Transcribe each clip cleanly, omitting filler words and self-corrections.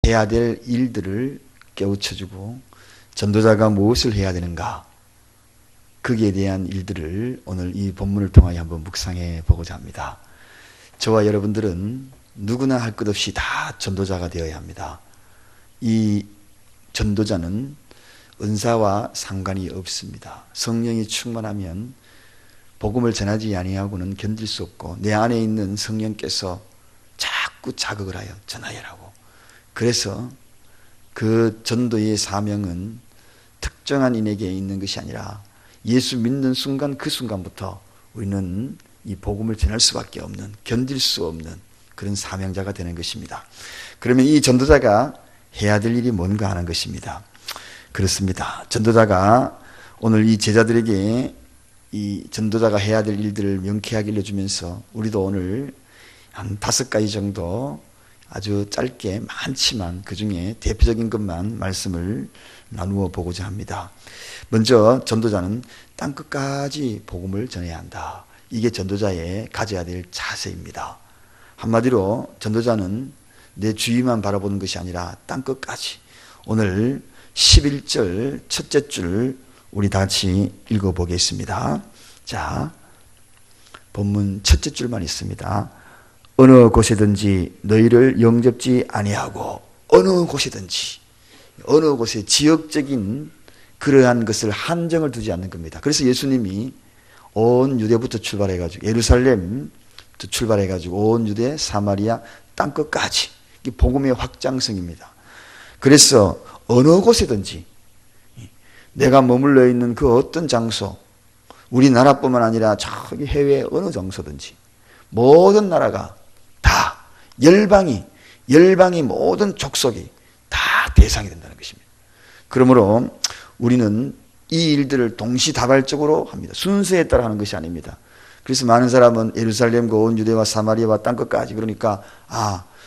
해야 될 일들을 깨우쳐주고 전도자가 무엇을 해야 되는가, 거기에 대한 일들을 오늘 이 본문을 통하여 한번 묵상해 보고자 합니다. 저와 여러분들은 누구나 할 것 없이 다 전도자가 되어야 합니다. 이 전도자는 은사와 상관이 없습니다. 성령이 충만하면 복음을 전하지 아니하고는 견딜 수 없고, 내 안에 있는 성령께서 자꾸 자극을 하여 전하여라고. 그래서 그 전도의 사명은 특정한 인에게 있는 것이 아니라 예수 믿는 순간 그 순간부터 우리는 이 복음을 전할 수밖에 없는, 견딜 수 없는 그런 사명자가 되는 것입니다. 그러면 이 전도자가 해야 될 일이 뭔가 하는 것입니다. 그렇습니다. 전도자가 오늘 이 제자들에게 이 전도자가 해야 될 일들을 명쾌하게 알려주면서 우리도 오늘 한 5가지 정도 아주 짧게, 많지만 그 중에 대표적인 것만 말씀을 나누어 보고자 합니다. 먼저 전도자는 땅끝까지 복음을 전해야 한다. 이게 전도자의 가져야 될 자세입니다. 한마디로 전도자는 내 주위만 바라보는 것이 아니라 땅끝까지. 오늘 11절 첫째 줄 우리 다 같이 읽어보겠습니다. 자, 본문 첫째 줄만 있습니다. 어느 곳에든지 너희를 영접지 아니하고, 어느 곳에든지, 어느 곳에 지역적인 그러한 것을 한정을 두지 않는 겁니다. 그래서 예수님이 온 유대부터 출발해가지고, 예루살렘부터 출발해가지고 온 유대, 사마리아, 땅끝까지, 이 복음의 확장성입니다. 그래서 어느 곳에든지, 내가 머물러 있는 그 어떤 장소, 우리나라뿐만 아니라 저기 해외 어느 장소든지 모든 나라가 다, 열방이 모든 족속이 다 대상이 된다는 것입니다. 그러므로 우리는 이 일들을 동시다발적으로 합니다. 순서에 따라 하는 것이 아닙니다. 그래서 많은 사람은 예루살렘과 온 유대와 사마리아와 땅끝까지, 그러니까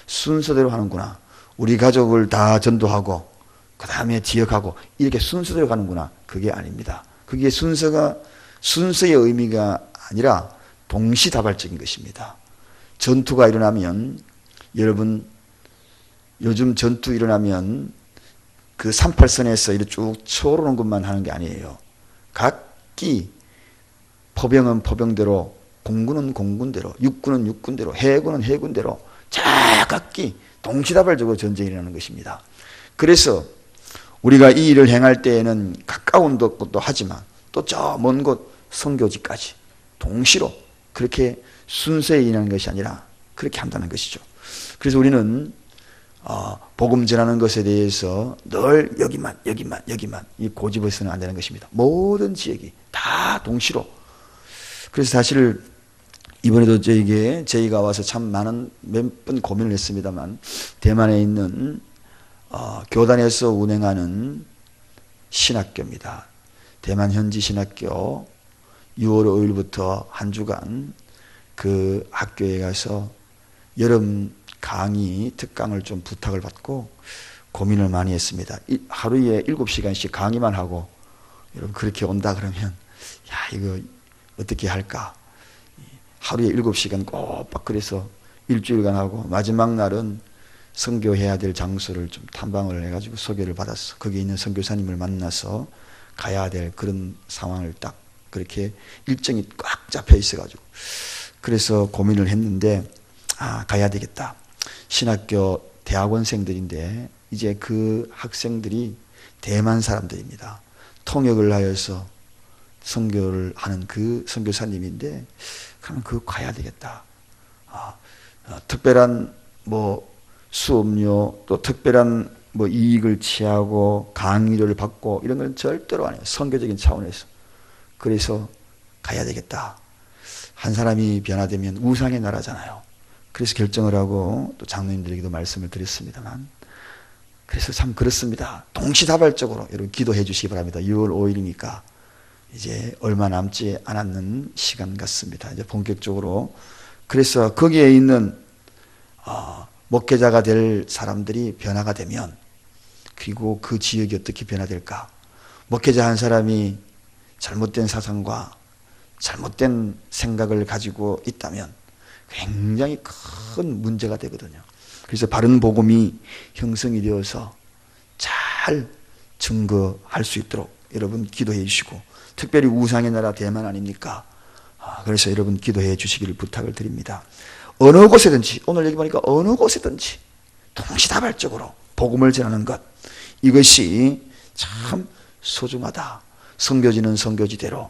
순서대로 하는구나, 우리 가족을 다 전도하고 그 다음에 지역하고, 이렇게 순서대로 가는구나. 그게 아닙니다. 그게 순서의 의미가 아니라 동시다발적인 것입니다. 전투가 일어나면, 여러분 요즘 전투 일어나면 그 38선에서 이렇게 쭉 쳐오르는 것만 하는 게 아니에요. 각기 포병은 포병대로, 공군은 공군대로, 육군은 육군대로, 해군은 해군대로 각기 동시다발적으로 전쟁이 일어나는 것입니다. 그래서 우리가 이 일을 행할 때에는 가까운 곳도 하지만 또 저 먼 곳 선교지까지 동시로 그렇게 순서에 인하는 것이 아니라 그렇게 한다는 것이죠. 그래서 우리는 복음 전하는 것에 대해서 늘 여기만 이 고집에서는 안 되는 것입니다. 모든 지역이 다 동시로. 그래서 사실 이번에도 저희가 와서 참 많은 몇 번 고민을 했습니다만, 대만에 있는 교단에서 운행하는 신학교입니다. 대만 현지 신학교 6월 5일부터 한 주간 그 학교에 가서 여름 강의 특강을 좀 부탁을 받고 고민을 많이 했습니다. 하루에 7시간씩 강의만 하고 여러분 그렇게 온다 그러면 이거 어떻게 할까? 하루에 7시간 꼬박 그래서 일주일간 하고, 마지막 날은 선교해야 될 장소를 좀 탐방을 해가지고 소개를 받았어. 거기 있는 선교사님을 만나서 가야 될 그런 상황을 딱 그렇게 일정이 꽉 잡혀 있어가지고, 그래서 고민을 했는데 가야 되겠다. 신학교 대학원생들인데 이제 그 학생들이 대만 사람들입니다. 통역을 하여서 선교를 하는 그 선교사님인데, 그러면 그거 가야 되겠다. 특별한 수업료, 또 특별한 이익을 취하고 강의를 받고 이런 건 절대로 안 해요. 선교적인 차원에서. 그래서 가야 되겠다. 한 사람이 변화되면 우상의 나라잖아요. 그래서 결정을 하고 또 장로님들에게도 말씀을 드렸습니다만, 그래서 참 그렇습니다. 동시다발적으로 여러분 기도해 주시기 바랍니다. 6월 5일이니까 이제 얼마 남지 않았는 시간 같습니다. 이제 본격적으로. 그래서 거기에 있는 목회자가 될 사람들이 변화가 되면, 그리고 그 지역이 어떻게 변화될까? 목회자 한 사람이 잘못된 사상과 잘못된 생각을 가지고 있다면 굉장히 큰 문제가 되거든요. 그래서 바른 복음이 형성이 되어서 잘 증거할 수 있도록 여러분 기도해 주시고, 특별히 우상의 나라 대만 아닙니까? 그래서 여러분 기도해 주시기를 부탁을 드립니다. 어느 곳에든지, 오늘 여기 보니까 어느 곳에든지 동시다발적으로 복음을 전하는 것, 이것이 참 소중하다. 선교지는 선교지대로,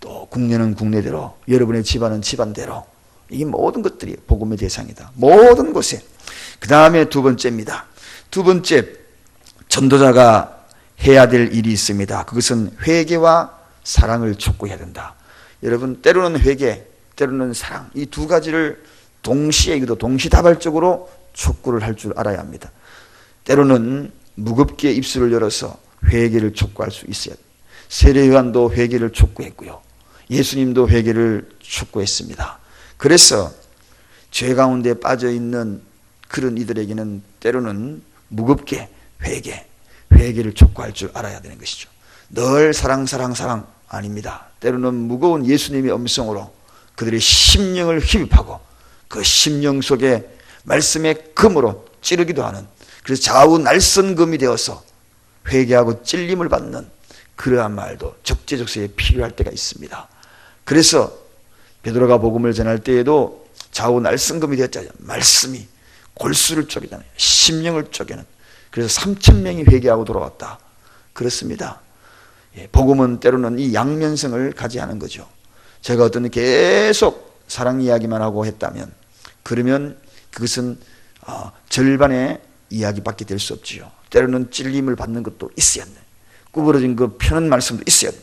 또 국내는 국내대로, 여러분의 집안은 집안대로, 이 모든 것들이 복음의 대상이다. 모든 곳에. 그 다음에 두 번째입니다. 두 번째, 전도자가 해야 될 일이 있습니다. 그것은 회개와 사랑을 촉구해야 된다. 여러분, 때로는 회개, 때로는 사랑, 이 두 가지를 동시에, 이것도 동시다발적으로 촉구를 할 줄 알아야 합니다. 때로는 무겁게 입술을 열어서 회개를 촉구할 수 있어야 합니다. 세례 요한도 회개를 촉구했고요, 예수님도 회개를 촉구했습니다. 그래서 죄 가운데 빠져있는 그런 이들에게는 때로는 무겁게 회개를 촉구할 줄 알아야 되는 것이죠. 늘 사랑 아닙니다. 때로는 무거운 예수님의 음성으로 그들의 심령을 흡입하고 그 심령 속에 말씀의 금으로 찌르기도 하는, 그래서 좌우 날선금이 되어서 회개하고 찔림을 받는 그러한 말도 적재적소에 필요할 때가 있습니다. 그래서 베드로가 복음을 전할 때에도 좌우 날선금이 되었잖아요. 말씀이 골수를 쪼개잖아요. 심령을 쪼개는. 그래서 3,000명이 회개하고 돌아왔다. 그렇습니다. 복음은 때로는 이 양면성을 가지하는 거죠. 제가 어떤 계속 사랑 이야기만 하고 했다면, 그러면 그것은 절반의 이야기밖에 될 수 없지요. 때로는 찔림을 받는 것도 있어야 돼. 구부러진 그 펴는 말씀도 있어야 돼.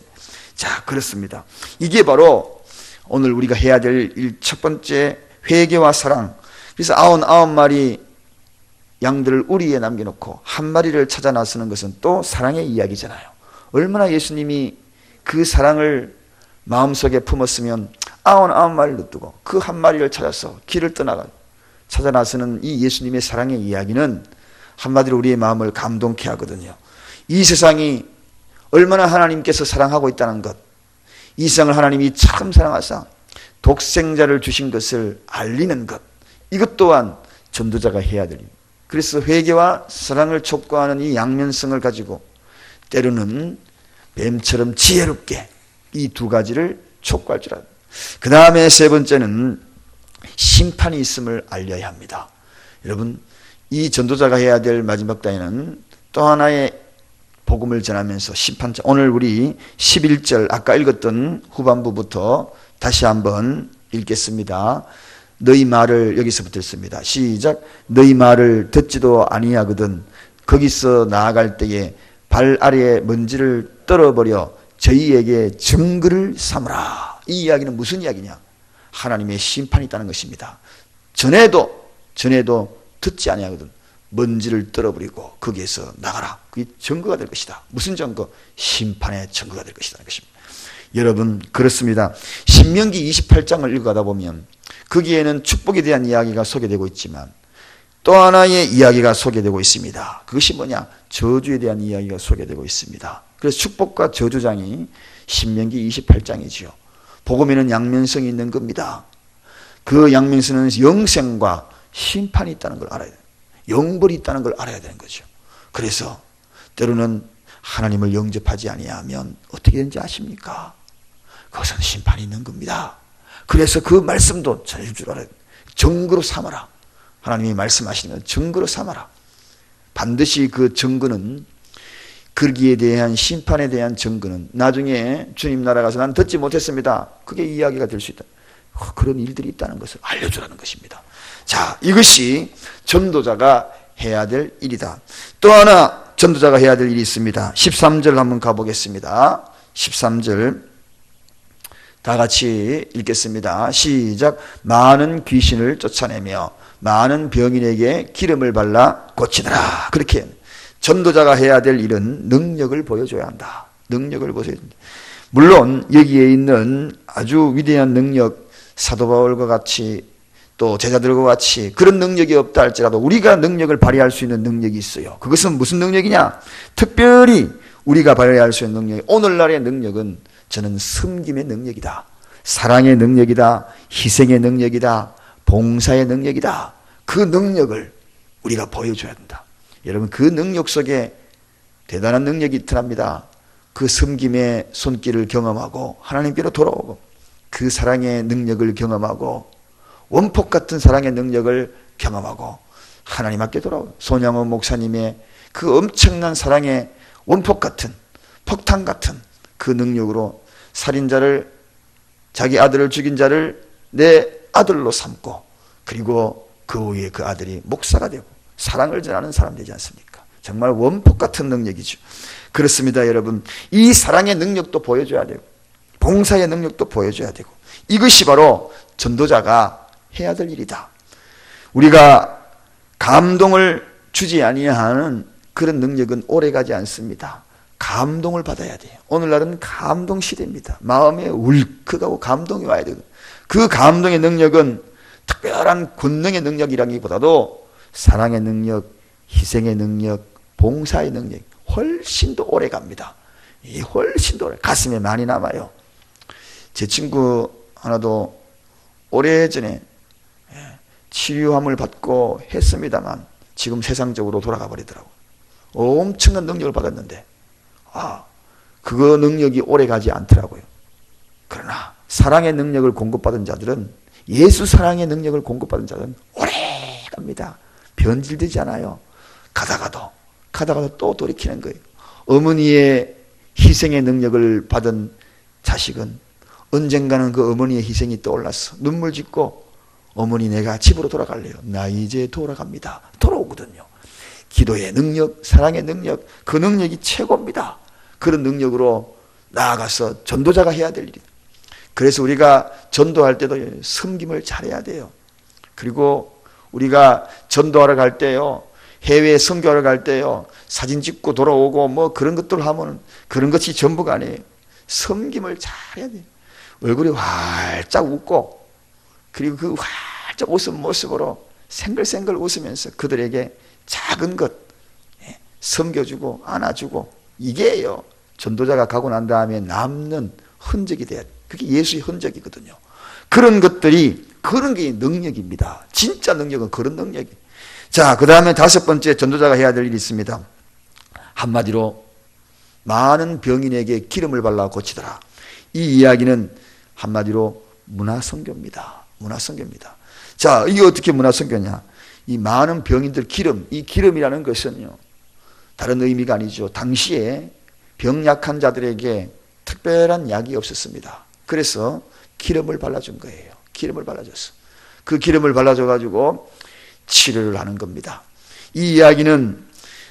자, 그렇습니다. 이게 바로 오늘 우리가 해야 될 첫 번째, 회개와 사랑. 그래서 99마리 양들을 우리에 남겨놓고 한 마리를 찾아 나서는 것은 또 사랑의 이야기잖아요. 얼마나 예수님이 그 사랑을 마음속에 품었으면 99마리를 놔두고 그 한 마리를 찾아서 길을 떠나가 찾아 나서는 이 예수님의 사랑의 이야기는 한마디로 우리의 마음을 감동케 하거든요. 이 세상이 얼마나 하나님께서 사랑하고 있다는 것, 이 세상을 하나님이 참 사랑하사 독생자를 주신 것을 알리는 것, 이것 또한 전도자가 해야 될 일. 그래서 회개와 사랑을 촉구하는 이 양면성을 가지고 때로는 뱀처럼 지혜롭게 이 두 가지를 촉구할 줄 알아요. 그 다음에 세 번째는 심판이 있음을 알려야 합니다. 여러분, 이 전도자가 해야 될 마지막 단위는 또 하나의 복음을 전하면서 심판자. 오늘 우리 11절 아까 읽었던 후반부부터 다시 한번 읽겠습니다. 너희 말을, 여기서부터 읽습니다. 시작. 너희 말을 듣지도 아니하거든 거기서 나아갈 때에 발 아래에 먼지를 떨어버려 저희에게 증거를 삼으라. 이 이야기는 무슨 이야기냐? 하나님의 심판이 있다는 것입니다. 전에도 듣지 아니하거든 먼지를 떨어버리고 거기에서 나가라. 그게 증거가 될 것이다. 무슨 증거? 심판의 증거가 될 것이라는 것입니다. 여러분, 그렇습니다. 신명기 28장을 읽어가다 보면 거기에는 축복에 대한 이야기가 소개되고 있지만 또 하나의 이야기가 소개되고 있습니다. 그것이 뭐냐? 저주에 대한 이야기가 소개되고 있습니다. 그래서 축복과 저주장이 신명기 28장이지요. 복음에는 양면성이 있는 겁니다. 그 양면성은 영생과 심판이 있다는 걸 알아야 돼요. 영벌이 있다는 걸 알아야 되는 거죠. 그래서 때로는 하나님을 영접하지 아니하면 어떻게 되는지 아십니까? 그것은 심판이 있는 겁니다. 그래서 그 말씀도 전해줄 줄 알아야 돼요. 증거로 삼아라. 하나님이 말씀하시는 증거로 삼아라. 반드시 그 증거는, 거기에 대한 심판에 대한 증거는 나중에 주님 나라 가서 난 듣지 못했습니다. 그게 이야기가 될 수 있다. 그런 일들이 있다는 것을 알려주라는 것입니다. 자, 이것이 전도자가 해야 될 일이다. 또 하나 전도자가 해야 될 일이 있습니다. 13절 한번 가보겠습니다. 13절 다 같이 읽겠습니다. 시작. 많은 귀신을 쫓아내며 많은 병인에게 기름을 발라 고치더라. 그렇게 전도자가 해야 될 일은 능력을 보여줘야 한다. 능력을 보여줘야 한다. 물론 여기에 있는 아주 위대한 능력, 사도 바울과 같이 또 제자들과 같이 그런 능력이 없다 할지라도 우리가 능력을 발휘할 수 있는 능력이 있어요. 그것은 무슨 능력이냐? 특별히 우리가 발휘할 수 있는 능력이, 오늘날의 능력은 저는 섬김의 능력이다. 사랑의 능력이다. 희생의 능력이다. 봉사의 능력이다. 그 능력을 우리가 보여줘야 된다. 여러분, 그 능력 속에 대단한 능력이 드러납니다. 그 섬김의 손길을 경험하고 하나님께로 돌아오고 그 사랑의 능력을 경험하고 원폭 같은 사랑의 능력을 경험하고 하나님 앞에 돌아오고 손양호 목사님의 그 엄청난 사랑의 원폭 같은 폭탄 같은 그 능력으로 살인자를, 자기 아들을 죽인 자를 내 아들로 삼고 그리고 그 후에 그 아들이 목사가 되고 사랑을 전하는 사람 되지 않습니까? 정말 원폭 같은 능력이죠. 그렇습니다, 여러분. 이 사랑의 능력도 보여줘야 되고 봉사의 능력도 보여줘야 되고 이것이 바로 전도자가 해야 될 일이다. 우리가 감동을 주지 아니하는 그런 능력은 오래가지 않습니다. 감동을 받아야 돼요. 오늘날은 감동 시대입니다. 마음에 울컥하고 감동이 와야 되고 그 감동의 능력은 특별한 권능의 능력이라기보다도 사랑의 능력, 희생의 능력, 봉사의 능력 훨씬 더 오래 갑니다. 훨씬 더 오래 가슴에 많이 남아요. 제 친구 하나도 오래전에 치료함을 받고 했습니다만 지금 세상적으로 돌아가 버리더라고요. 엄청난 능력을 받았는데 그거 능력이 오래 가지 않더라고요. 그러나 사랑의 능력을 공급받은 자들은, 예수 사랑의 능력을 공급받은 자들은 오래 갑니다. 변질되지 않아요. 가다가도 또 돌이키는 거예요. 어머니의 희생의 능력을 받은 자식은 언젠가는 그 어머니의 희생이 떠올랐어. 눈물 짓고 어머니 내가 집으로 돌아갈래요. 나 이제 돌아갑니다. 돌아오거든요. 기도의 능력, 사랑의 능력, 그 능력이 최고입니다. 그런 능력으로 나아가서 전도자가 해야 될 일이다. 그래서 우리가 전도할 때도 섬김을 잘해야 돼요. 그리고 우리가 전도하러 갈 때요, 해외 선교하러 갈 때요, 사진 찍고 돌아오고 뭐 그런 것들 하면 그런 것이 전부가 아니에요. 섬김을 잘해야 돼요. 얼굴이 활짝 웃고 그리고 그 활짝 웃은 모습으로 생글생글 웃으면서 그들에게 작은 것 섬겨주고 안아주고, 이게요 전도자가 가고 난 다음에 남는 흔적이 돼야 돼. 그게 예수의 흔적이거든요. 그런 것들이, 그런 게 능력입니다. 진짜 능력은 그런 능력이에요. 자, 그 다음에 다섯 번째 전도자가 해야 될 일이 있습니다. 한마디로 많은 병인에게 기름을 발라 고치더라. 이 이야기는 한마디로 문화선교입니다. 문화선교입니다. 자, 이게 어떻게 문화선교냐? 이 많은 병인들 기름, 이 기름이라는 것은요, 다른 의미가 아니죠. 당시에 병약한 자들에게 특별한 약이 없었습니다. 그래서 기름을 발라준 거예요. 기름을 발라줬어. 그 기름을 발라줘가지고 치료를 하는 겁니다. 이 이야기는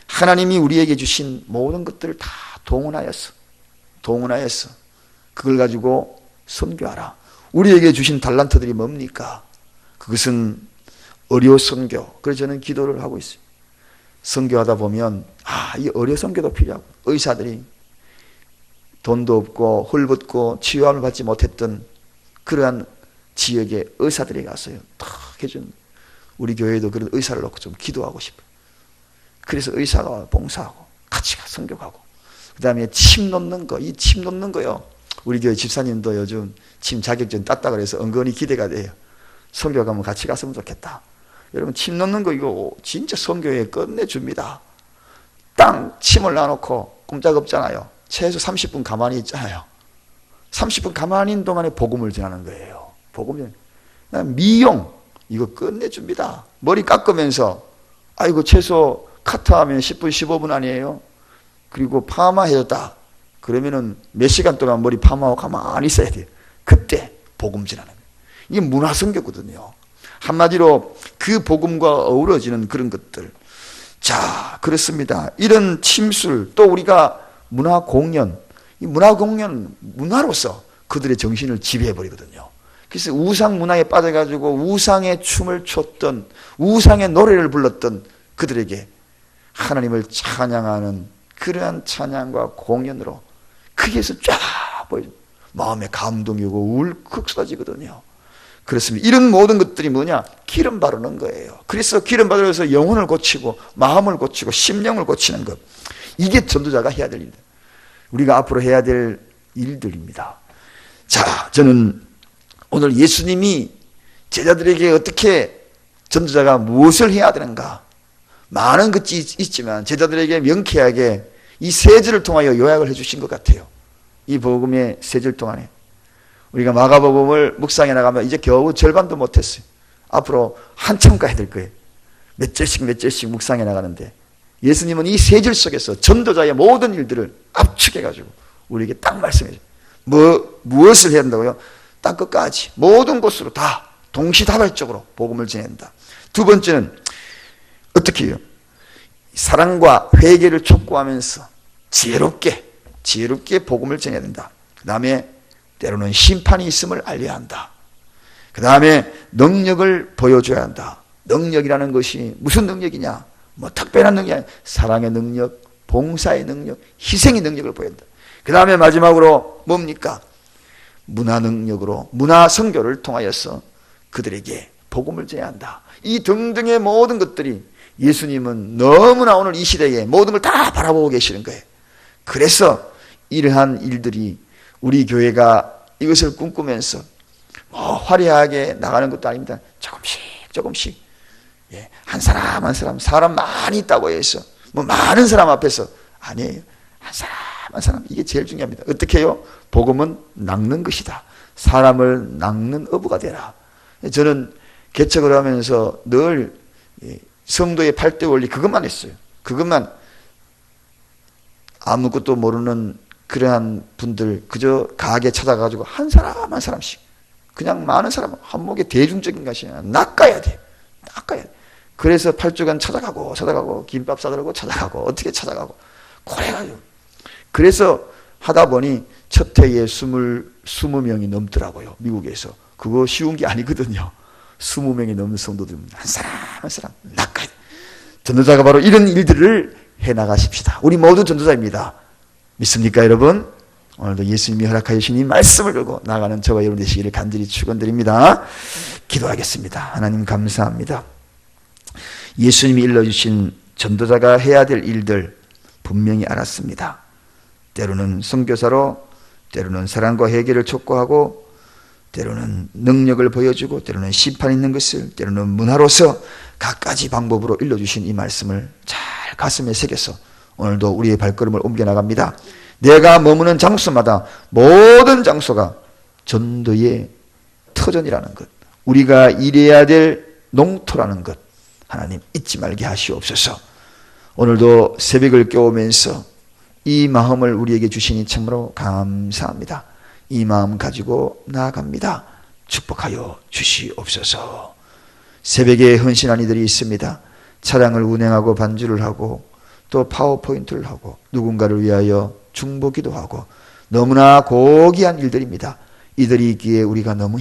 하나님이 우리에게 주신 모든 것들을 다 동원하였어. 그걸 가지고 선교하라. 우리에게 주신 달란트들이 뭡니까? 그것은 의료 선교. 그래서 저는 기도를 하고 있어요. 선교하다 보면 이 의료 선교도 필요하고, 의사들이 돈도 없고 헐벗고 치유함을 받지 못했던 그러한 지역에 의사들이 갔어요. 탁 해준. 우리 교회도 그런 의사를 놓고 좀 기도하고 싶어요. 그래서 의사가 봉사하고 같이 가 선교 가고, 그 다음에 침 놓는 거, 이 침 놓는 거요. 우리 교회 집사님도 요즘 침 자격증 땄다 그래서 은근히 기대가 돼요. 선교 가면 같이 갔으면 좋겠다. 여러분, 침 놓는 거 이거 진짜 선교에 끝내줍니다. 땅 침을 놔놓고 꼼짝없잖아요. 최소 30분 가만히 있잖아요. 30분 가만히 있는 동안에 복음을 전하는 거예요. 복음을. 미용 이거 끝내줍니다. 머리 깎으면서 아이고 최소 카트하면 10분 15분 아니에요. 그리고 파마 해줬다 그러면은 몇 시간 동안 머리 파마하고 가만히 있어야 돼요. 그때 복음 전하는 거예요. 이게 문화선교거든요. 한마디로 그 복음과 어우러지는 그런 것들. 자, 그렇습니다. 이런 침술, 또 우리가 문화공연, 이 문화공연, 문화로서 그들의 정신을 지배해버리거든요. 그래서 우상 문화에 빠져가지고 우상의 춤을 췄던, 우상의 노래를 불렀던 그들에게 하나님을 찬양하는 그러한 찬양과 공연으로 크게서 쫙 보여줘. 마음에 감동이 오고 울컥 쏟아지거든요. 그렇습니다. 이런 모든 것들이 뭐냐? 기름 바르는 거예요. 그래서 기름 바르면서 영혼을 고치고 마음을 고치고 심령을 고치는 것. 이게 전도자가 해야 될 일입니다. 우리가 앞으로 해야 될 일들입니다. 자, 저는 오늘 예수님이 제자들에게 어떻게 전도자가 무엇을 해야 되는가? 많은 것이 있지만 제자들에게 명쾌하게 이 세 절을 통하여 요약을 해주신 것 같아요. 이 복음의 세 절 동안에 우리가 마가복음을 묵상해 나가면 이제 겨우 절반도 못했어요. 앞으로 한참 가야 될 거예요. 몇 절씩 묵상해 나가는데 예수님은 이 세 절 속에서 전도자의 모든 일들을 압축해가지고 우리에게 딱 말씀해 줘요. 무엇을 해야 한다고요? 딱 끝까지 모든 곳으로 다 동시다발적으로 복음을 전한다. 두 번째는 어떻게 해요? 사랑과 회개를 촉구하면서 지혜롭게 복음을 전해야 된다. 그 다음에 때로는 심판이 있음을 알려야 한다. 그 다음에 능력을 보여줘야 한다. 능력이라는 것이 무슨 능력이냐? 뭐 특별한 능력이 아니라 사랑의 능력, 봉사의 능력, 희생의 능력을 보여야 한다. 그 다음에 마지막으로 뭡니까? 문화 능력으로 문화 선교를 통하여서 그들에게 복음을 전해야 한다. 이 등등의 모든 것들이 예수님은 너무나 오늘 이 시대에 모든 걸 다 바라보고 계시는 거예요. 그래서 이러한 일들이 우리 교회가 이것을 꿈꾸면서 화려하게 나가는 것도 아닙니다. 조금씩 한 사람 사람 많이 있다고 해서 뭐 많은 사람 앞에서 아니에요. 한 사람 이게 제일 중요합니다. 어떻게 해요? 복음은 낚는 것이다. 사람을 낚는 어부가 되라. 저는 개척을 하면서 늘 성도의 8대 원리 그것만 했어요. 그것만 아무것도 모르는 그러한 분들 그저 가게 찾아가지고 한 사람씩 그냥 많은 사람 한목에 대중적인 것이 아니라 낚아야 돼. 그래서 8주간 찾아가고 김밥 사들고 찾아가고 어떻게 찾아가고 그래가지고 그래서 하다 보니 첫 해에 20명이 넘더라고요. 미국에서. 그거 쉬운 게 아니거든요. 20명이 넘는 성도들 한 사람 낚아야 돼. 전도자가 바로 이런 일들을 해나가십시다. 우리 모두 전도자입니다. 믿습니까 여러분? 오늘도 예수님이 허락하여 주신 이 말씀을 걸고 나가는 저와 여러분 되시기를 간절히 축원드립니다. 기도하겠습니다. 하나님 감사합니다. 예수님이 일러주신 전도자가 해야 될 일들 분명히 알았습니다. 때로는 선교사로, 때로는 사랑과 회개를 촉구하고, 때로는 능력을 보여주고, 때로는 심판 있는 것을, 때로는 문화로서 갖가지 방법으로 일러주신 이 말씀을 잘 가슴에 새겨서 오늘도 우리의 발걸음을 옮겨나갑니다. 내가 머무는 장소마다 모든 장소가 전도의 터전이라는 것, 우리가 일해야 될 농토라는 것 하나님 잊지 말게 하시옵소서. 오늘도 새벽을 깨우면서 이 마음을 우리에게 주시니 참으로 감사합니다. 이 마음 가지고 나아갑니다. 축복하여 주시옵소서. 새벽에 헌신한 이들이 있습니다. 차량을 운행하고 반주를 하고 또 파워포인트를 하고 누군가를 위하여 중보기도 하고 너무나 고귀한 일들입니다. 이들이 있기에 우리가 너무